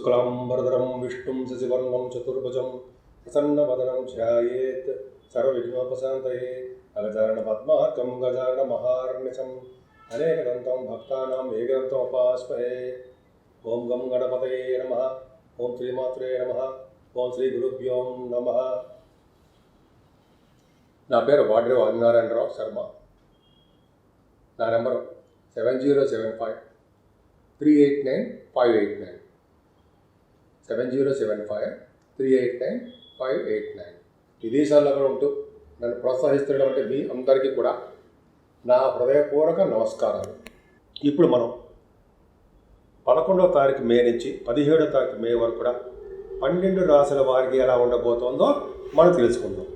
शुक्लांबरधरं विष्णुं शशिवर्णं चतुर्भुजं प्रसन्नवदनं ध्यायेत् सर्वविघ्नोपशान्तये अगजाननपद्मार्कं गजाननमहार्निशम् अनेकदन्तं भक्तानाम् एकदन्तम् उपास्महे। ओं गं गणपतये नमः। ओं श्रीमात्रे नमः। ओं श्री गुरुभ्यो नमः। నా పేరు వాడ్రే ఆదినారాయణరావు శర్మ. నా నెంబర్ 7075389589 7075389589. విదేశాల్లో కూడా ఉంటూ నన్ను ప్రోత్సహిస్తున్నటువంటి మీ అందరికీ కూడా నా హృదయపూర్వక నమస్కారాలు. ఇప్పుడు మనం 11వ తారీఖు మే నుంచి 17వ తారీఖు మే వరకు కూడా 12 రాశుల వారికి ఎలా ఉండబోతోందో మనం తెలుసుకుందాం.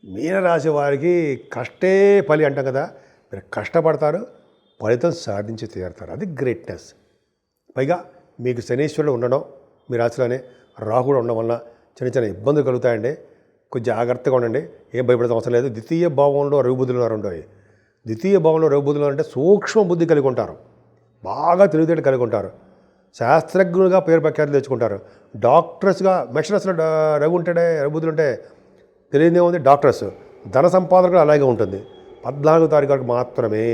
మీనరాశి వారికి కష్టే ఫలి అంటాం కదా. మీరు కష్టపడతారు, ఫలితం సాధించి తీరుతారు. అది గ్రేట్నెస్. పైగా మీకు శనీశ్వరుడు ఉండడం, మీ రాశిలోనే రాహుడు ఉండడం వల్ల చిన్న చిన్న ఇబ్బందులు కలుగుతాయండి. కొంచెం జాగ్రత్తగా ఉండండి. ఏం భయపడతాం అవసరం లేదు. ద్వితీయ భావంలో రఘుబుద్ధులు ఉండవు. ద్వితీయ భావంలో రఘుబుద్ధులు అంటే సూక్ష్మ బుద్ధి కలిగి ఉంటారు, బాగా తెలివితేటలు కలిగి ఉంటారు, శాస్త్రజ్ఞులుగా పేరు ప్రఖ్యాతులు తెచ్చుకుంటారు. డాక్టర్స్గా మెషనస్లో రఘు ఉంటాడే, రఘుబుద్ధులు ఉంటే తెలియదే ఉంది. డాక్టర్స్ ధన సంపాదన కూడా అలాగే ఉంటుంది. 14వ తారీఖు వరకు మాత్రమే.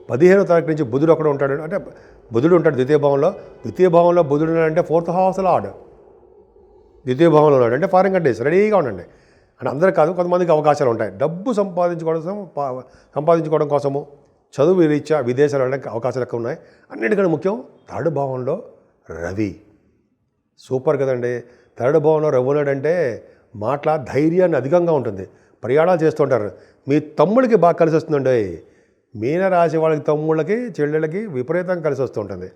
15వ తారీఖు నుంచి బుధుడు అక్కడ ఉంటాడు. అంటే బుధుడు ఉంటాడు ద్వితీయ భావంలో. ద్వితీయ భావంలో బుధుడు అంటే 4th house లార్డ్ ద్వితీయ భావంలో ఉన్నాడు. అంటే ఫారిన్ కంట్రీస్ రెడీగా ఉండండి. అని అందరూ కాదు, కొంతమందికి అవకాశాలు ఉంటాయి. డబ్బు సంపాదించుకోవడం కోసము, చదువు రీత్యా విదేశాలు వెళ్ళడానికి అవకాశాలు ఎక్కువ ఉన్నాయి. అన్నిటికన్నా ముఖ్యం 3rd భావంలో రవి. సూపర్ కదండి. 3rd భావంలో రవి ఉన్నాడంటే మాటల ధైర్యాన్ని అధికంగా ఉంటుంది. ప్రయాణాలు చేస్తుంటారు. మీ తమ్ముడికి బాగా కలిసి వస్తుందండి. మీనరాశి వాళ్ళకి తమ్ముళ్ళకి చెల్లెళ్ళకి విపరీతంగా కలిసి వస్తూ ఉంటుంది.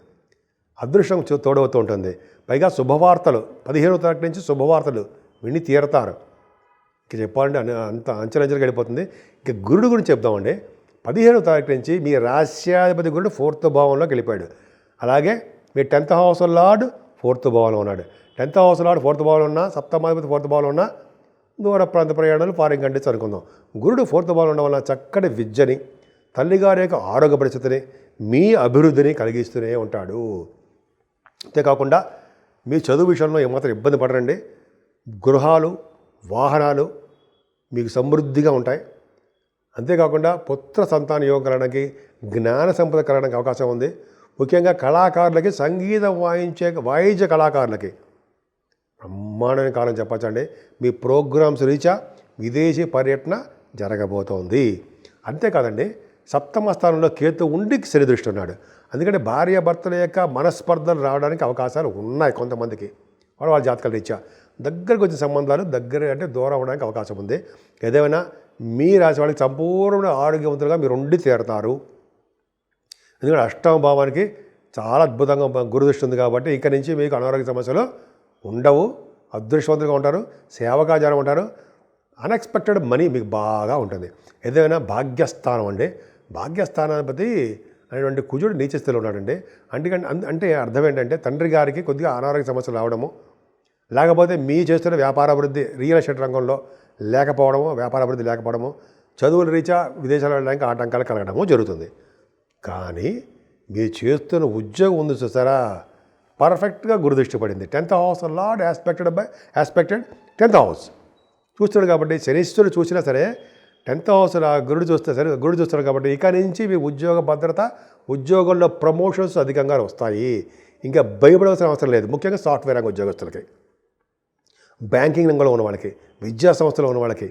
అదృష్టం తోడవుతూ ఉంటుంది. పైగా శుభవార్తలు 15వ తారీఖు నుంచి శుభవార్తలు విని తీరతారు. ఇంక చెప్పాలంటే అంత అంచెలంచెలు గడిపోతుంది. ఇంక గురుడు గురించి చెప్తామండి. 15వ తారీఖు నుంచి మీ రాశ్యాధిపతి గురుడు 4th భావంలోకి వెళ్ళిపోయాడు. అలాగే మీ 10th house లార్డ్ 4th భావంలో ఉన్నాడు. 10th house లార్డ్ 4th భావంలో ఉన్నా, సప్తమాధిపతి 4th భావంలో ఉన్నా దూర ప్రాంత ప్రయాణాలు ఫారిన్ కంట్రీస్ అనుకుందాం. గురుడు 4th భావంలో ఉండడం వల్ల చక్కటి విద్యని, తల్లిగారి యొక్క ఆరోగ్య పరిస్థితిని, మీ అభివృద్ధిని కలిగిస్తూనే ఉంటాడు. అంతేకాకుండా మీ చదువు విషయంలో ఏమాత్రం ఇబ్బంది పడరండి. గృహాలు, వాహనాలు మీకు సమృద్ధిగా ఉంటాయి. అంతేకాకుండా పుత్ర సంతాన యోగం కలగడానికి, జ్ఞాన సంపద కలగడానికి అవకాశం ఉంది. ముఖ్యంగా కళాకారులకి, సంగీతం వాయించే కళాకారులకి బ్రహ్మాండమైన కాలం చెప్పచ్చండి. మీ ప్రోగ్రామ్స్ రీచా విదేశీ పర్యటన జరగబోతోంది. అంతేకాదండి, 7వ స్థానంలో కేతు ఉండి శని దృష్టి ఉన్నాడు. అందుకని భార్యాభర్తల యొక్క మనస్పర్ధలు రావడానికి అవకాశాలు ఉన్నాయి కొంతమందికి. వాళ్ళ జాతకాల రీత్యా దగ్గరకు వచ్చిన సంబంధాలు దగ్గర అంటే దూరం అవడానికి అవకాశం ఉంది. ఏదేమైనా మీ రాశి వాళ్ళకి సంపూర్ణ ఆరోగ్యవంతులుగా మీరు ఉండి తీరుతారు. ఎందుకంటే 8వ భావానికి చాలా అద్భుతంగా గురుదృష్టి ఉంది కాబట్టి ఇక నుంచి మీకు అనారోగ్య సమస్యలు ఉండవు. అదృష్టవంతులుగా ఉంటారు, సేవకాచారం ఉంటారు. అన్ఎక్స్పెక్టెడ్ మనీ మీకు బాగా ఉంటుంది. ఏదైనా భాగ్యస్థానం అండి. భాగ్యస్థానాధిపతి అనేటువంటి కుజుడు నీచ స్థితిలో ఉన్నాడండి. అంటే అర్థం ఏంటంటే తండ్రి గారికి కొద్దిగా అనారోగ్య సమస్యలు రావడము, లేకపోతే మీ చేస్తున్న వ్యాపార అభివృద్ధి రియల్ ఎస్టేట్ రంగంలో లేకపోవడము, వ్యాపార అభివృద్ధి లేకపోవడము, చదువుల రీత్యా విదేశాలు వెళ్ళడానికి ఆటంకాలు కలగడము జరుగుతుంది. కానీ మీరు చేస్తున్న ఉద్యోగం ఉంది చూసారా, పర్ఫెక్ట్గా గురుదృష్టి పడింది. 10th house lord యాస్పెక్టెడ్ 10th house చూస్తున్నాడు కాబట్టి, శనీశ్వరుడు చూసినా సరే 10th house గురుడు చూస్తే సరే, గురుడు చూస్తున్నాడు కాబట్టి ఇక నుంచి మీ ఉద్యోగ భద్రత, ఉద్యోగంలో ప్రమోషన్స్ అధికంగా వస్తాయి. ఇంకా భయపడవలసిన అవసరం లేదు. ముఖ్యంగా సాఫ్ట్వేర్ రంగ ఉద్యోగస్తులకి, బ్యాంకింగ్ రంగంలో ఉన్న వాళ్ళకి, విద్యా సంస్థలో ఉన్న వాళ్ళకి,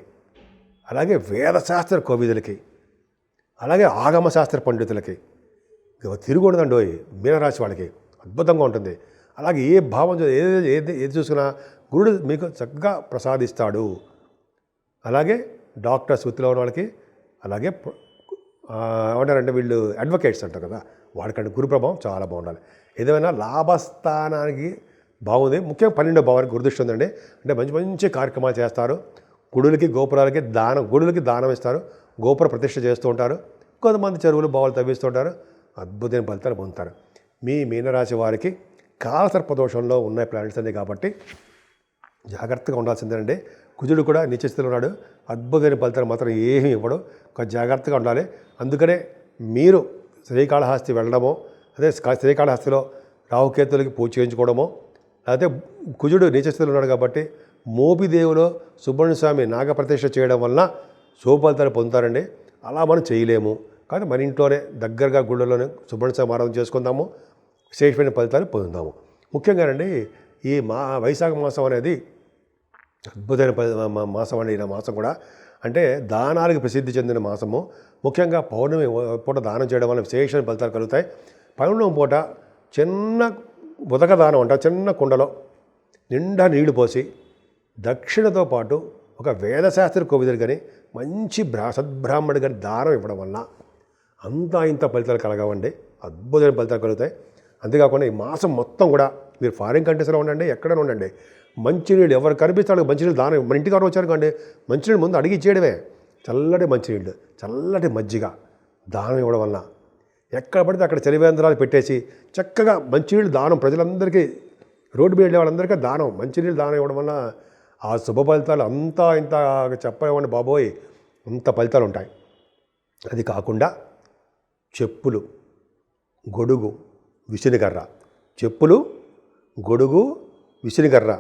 అలాగే వేదశాస్త్ర కోవిదులకి, అలాగే ఆగమశాస్త్ర పండితులకి తిరుగుండదండి. మీనరాశి వాళ్ళకి అద్భుతంగా ఉంటుంది. అలాగే ఏ భావం ఏది చూసుకున్నా గురుడు మీకు చక్కగా ప్రసాదిస్తాడు. అలాగే డాక్టర్స్ వృత్తిలో ఉన్న వాళ్ళకి, అలాగే ఏమంటారంటే వీళ్ళు అడ్వకేట్స్ అంటారు కదా, వాడికంటే గురు ప్రభావం చాలా బాగుండాలి. ఏదైనా లాభస్థానానికి బాగుంది. ముఖ్యంగా 12వ భావానికి గురుదృష్టి ఉందండి. అంటే మంచి మంచి కార్యక్రమాలు చేస్తారు. గుడులకి గోపురాలకి గుడులకి దానం ఇస్తారు. గోపుర ప్రతిష్ఠ చేస్తూ ఉంటారు. కొంతమంది చెరువులు బావులు తవ్విస్తూ ఉంటారు. అద్భుతమైన ఫలితాలు పొందుతారు. మీ మీనరాశి వారికి కాలసర్పదోషంలో ఉన్న ప్లానెట్స్ అన్నీ కాబట్టి జాగ్రత్తగా ఉండాల్సిందేనండి. కుజుడు కూడా నీచస్థితిలో ఉన్నాడు. అద్భుతమైన ఫలితాలు మాత్రం ఏమీ ఇవ్వడు. కొంచెం జాగ్రత్తగా ఉండాలి. అందుకనే మీరు శ్రీకాళహస్తి వెళ్ళడమో అదే శ్రీకాళహస్తిలో రాహుకేతులకి పూజ చేయించుకోవడమో, లేకపోతే కుజుడు నీచస్థితిలో ఉన్నాడు కాబట్టి మోపిదేవిలో సుబ్రహ్మణ్య స్వామి నాగప్రతిష్ఠ చేయడం వలన శుభ ఫలితాలు పొందుతారండి. అలా మనం చేయలేము కానీ మన ఇంట్లోనే దగ్గరగా గుళ్ళలోనే సుబ్రహ్మణ్య స్వామి ఆరాధన చేసుకుందాము, విశేషమైన ఫలితాలు పొందుతాము. ముఖ్యంగానండి ఈ వైశాఖ మాసం అనేది అద్భుతమైన మాసం అండి. ఈ మాసం కూడా అంటే దానాలకు ప్రసిద్ధి చెందిన మాసము. ముఖ్యంగా పౌర్ణమి పూట దానం చేయడం వల్ల విశేషమైన ఫలితాలు కలుగుతాయి. పౌర్ణమి పూట చిన్న ఉదక దానం అంట, చిన్న కుండలో నిండా నీళ్లు పోసి దక్షిణతో పాటు ఒక వేదశాస్త్రి కోవిదులు కానీ మంచి సద్బ్రాహ్మణుడు కానీ దానం ఇవ్వడం వల్ల అంతా ఇంత ఫలితాలు కలగవండి, అద్భుతమైన ఫలితాలు కలుగుతాయి. అంతేకాకుండా ఈ మాసం మొత్తం కూడా మీరు ఫారిన్ కంట్రీస్లో ఉండండి, ఎక్కడైనా ఉండండి, మంచినీళ్ళు ఎవరు కనిపిస్తాడు మంచినీళ్ళు దానం. మన ఇంటికి ఎవరు వచ్చారు కండి మంచినీళ్ళు ముందు అడిగి ఇచ్చేయడమే. చల్లటి మంచినీళ్ళు, చల్లటి మజ్జిగ దానం ఇవ్వడం వల్ల ఎక్కడ పడితే అక్కడ చలివేంద్రాలు పెట్టేసి చక్కగా మంచినీళ్ళు దానం ప్రజలందరికీ, రోడ్డు మీద వెళ్ళే వాళ్ళందరికీ దానం, మంచినీళ్ళు దానం ఇవ్వడం వల్ల ఆ శుభ ఫలితాలు అంతా ఇంత చెప్పేవాడిని బాబోయ్, అంత ఫలితాలు ఉంటాయి. అది కాకుండా చెప్పులు, గొడుగు, విసినికర్ర, చెప్పులు, గొడుగు, విసినికర్ర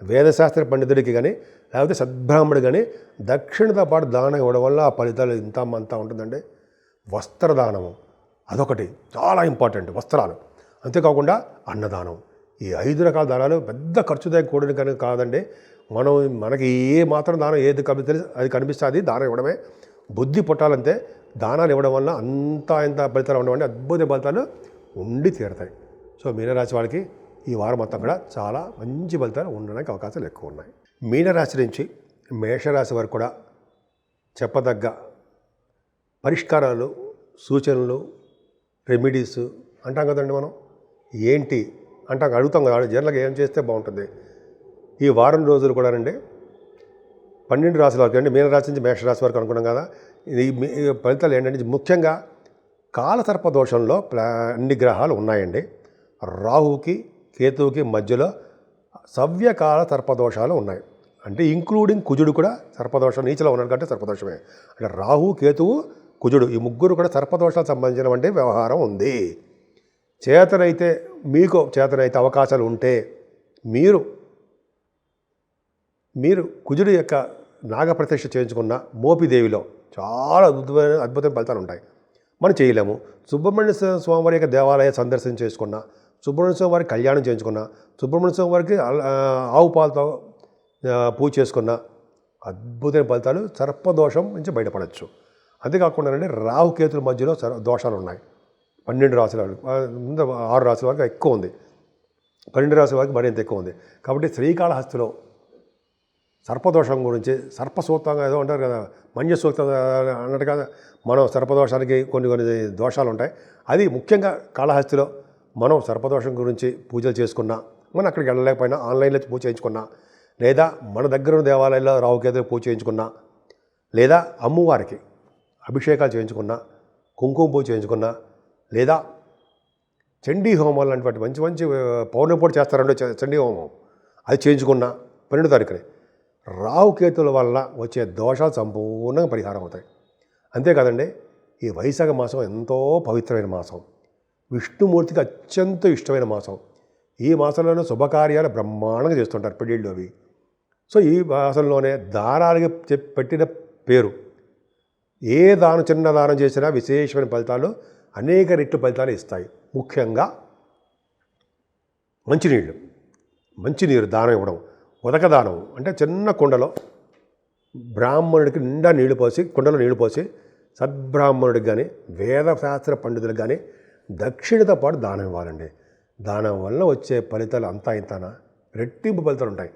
వేదశాస్త్ర పండితుడికి కానీ లేకపోతే సద్బ్రాహ్మణుడు కానీ దక్షిణతో పాటు దానం ఇవ్వడం వల్ల ఆ ఫలితాలు ఇంత అంతా ఉంటుందండి. వస్త్రదానము అదొకటి చాలా ఇంపార్టెంట్, వస్త్రాలు. అంతేకాకుండా అన్నదానం. ఈ 5 రకాల దానాలు పెద్ద ఖర్చుతో కూడిన కనుక కాదండి. మనకి ఏ మాత్రం దానం ఏది అది కనిపిస్తే అది దానం ఇవ్వడమే. బుద్ధి పుట్టాలంటే దానాలు ఇవ్వడం వల్ల అంతా ఇంత ఫలితాలు ఉండవండి, అద్భుత ఫలితాలు ఉండి తీరుతాయి. సో మీనరాశి వాళ్ళకి ఈ వారం మొత్తం కూడా చాలా మంచి ఫలితాలు ఉండడానికి అవకాశాలు ఎక్కువ ఉన్నాయి. మీనరాశి నుంచి మేషరాశి వరకు కూడా చెప్పదగ్గ పరిష్కారాలు, సూచనలు, రెమెడీస్ అంటాం కదండి. మనం ఏంటి అడుగుతాం కదా జనరల్గా ఏం చేస్తే బాగుంటుంది. ఈ వారం రోజులు కూడా అండి 12 రాశుల వరకు అండి, మీనరాశి నుంచి మేషరాశి వరకు అనుకున్నాం కదా. ఈ ఫలితాలు ఏంటంటే ముఖ్యంగా కాలసర్ప దోషంలో అన్ని గ్రహాలు ఉన్నాయండి. రాహుకి కేతువుకి మధ్యలో సవ్యకాల సర్పదోషాలు ఉన్నాయి. అంటే ఇంక్లూడింగ్ కుజుడు కూడా సర్పదోషం, నీచలో ఉన్నాడు కాబట్టి సర్పదోషమే. అంటే రాహు, కేతువు, కుజుడు ఈ ముగ్గురు కూడా సర్పదోషాలకు సంబంధించినటువంటి వ్యవహారం ఉంది. చేతనైతే మీకు అవకాశాలు ఉంటే మీరు కుజుడు యొక్క నాగప్రతిష్ఠ చేయించుకున్న మోపిదేవిలో చాలా అద్భుతమైన ఫలితాలు ఉంటాయి. మనం చేయలేము. సుబ్రహ్మణ్య స్వామివారి యొక్క దేవాలయ సందర్శన చేసుకున్న, సుబ్రహ్మణ్య స్వామి వారికి కళ్యాణం చేయించుకున్న, సుబ్రహ్మణ్య స్వామి వారికి ఆవు పాలతో పూజ చేసుకున్న అద్భుతమైన ఫలితాలు సర్పదోషం నుంచి బయటపడవచ్చు. అంతేకాకుండా రాహుకేతుల మధ్యలో దోషాలు ఉన్నాయి. 12 రాశుల వరకు, 6 రాశుల వరకు ఎక్కువ ఉంది, 12 రాశుల వరకు మరింత ఎక్కువ ఉంది. కాబట్టి శ్రీకాళహస్తిలో సర్పదోషం గురించి సర్పసూక్తంగా ఏదో అంటారు కదా, మన్య సూక్తం అన్నట్టుగా మనం సర్పదోషానికి కొన్ని దోషాలు ఉంటాయి. అది ముఖ్యంగా కాళహస్తిలో మనం సర్పదోషం గురించి పూజలు చేసుకున్నా, మనం అక్కడికి వెళ్ళలేకపోయినా ఆన్లైన్లో పూజ చేయించుకున్నా, లేదా మన దగ్గర ఉన్న దేవాలయాల్లో రాహుకేతులు పూజ చేయించుకున్నా, లేదా అమ్మవారికి అభిషేకాలు చేయించుకున్నా, కుంకుమ పూజ చేయించుకున్నా, లేదా చండీ హోమాలు లాంటి మంచి మంచి పౌర్ణమి పూట చేస్తారంటే చండీ హోమం అది చేయించుకున్నా 12 తారీఖునే రాహుకేతుల వల్ల వచ్చే దోషాలు సంపూర్ణంగా పరిహారం అవుతాయి. అంతేకాదండి, ఈ వైశాఖ మాసం ఎంతో పవిత్రమైన మాసం, విష్ణుమూర్తికి అత్యంత ఇష్టమైన మాసం. ఈ మాసంలోనే శుభకార్యాలు బ్రహ్మాండంగా చేస్తుంటారు, పెళ్ళిళ్ళు అవి. సో ఈ మాసంలోనే దానాలకి పెట్టిన పేరు. ఏ చిన్న దానం చేసినా విశేషమైన ఫలితాలు, అనేక రెట్లు ఫలితాలు ఇస్తాయి. ముఖ్యంగా మంచినీరు దానం ఇవ్వడం, ఉదక దానం అంటే చిన్న కుండలో బ్రాహ్మణుడికి నిండా నీళ్లు పోసి, కుండలో నీళ్లు పోసి సద్బ్రాహ్మణుడికి కానీ వేదశాస్త్ర పండితులకు కానీ దక్షిణతో పాటు దానం ఇవ్వాలండి. దానం వల్ల వచ్చే ఫలితాలు అంతా ఇంతనా రెట్టింపు ఫలితాలు ఉంటాయి.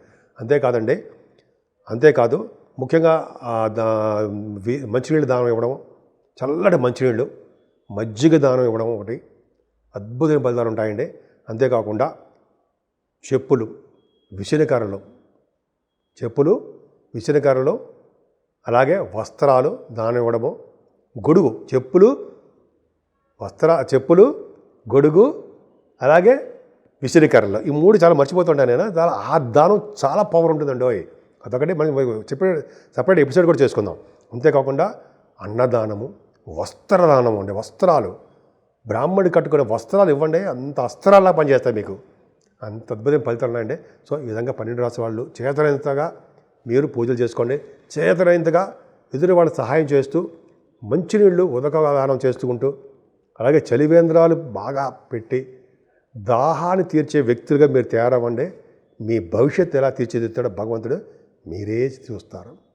అంతేకాదు ముఖ్యంగా మంచినీళ్ళు దానం ఇవ్వడం, చల్లటి మంచినీళ్ళు, మజ్జిగ దానం ఇవ్వడం ఒకటి అద్భుతమైన ఫలితాలు ఉంటాయండి. అంతేకాకుండా చెప్పులు, విసనకర్రలు, అలాగే వస్త్రాలు దానం ఇవ్వడము, గొడుగు, చెప్పులు, గొడుగు, అలాగే విసనకర్రలు, ఈ 3 చాలా మర్చిపోతుంటాను నేను. ఆ దానం చాలా పవర్ ఉంటుందండి. అదొకటి మనం సపరేట్ ఎపిసోడ్ కూడా చేసుకుందాం. అంతేకాకుండా అన్నదానము, వస్త్రదానం అండి, వస్త్రాలు బ్రాహ్మణుడు కట్టుకునే వస్త్రాలు ఇవ్వండి, అంత అస్త్రాల్లా పనిచేస్తాయి మీకు, అంత అద్భుతమైన ఫలితాలు ఉన్నాయండి. సో ఈ విధంగా 12 రాశి వాళ్ళు చేతనైనంతగా మీరు పూజలు చేసుకోండి, చేతనైనంతగా ఎదురు వాళ్ళకి సహాయం చేస్తూ మంచినీళ్ళు ఉదకదానం చేసుకుంటూ, అలాగే చలివేంద్రాలు బాగా పెట్టి దాహాన్ని తీర్చే వ్యక్తులుగా మీరు తయారవ్వండి. మీ భవిష్యత్తు ఎలా తీర్చిదిద్దాడో భగవంతుడు మీరే చూస్తారు.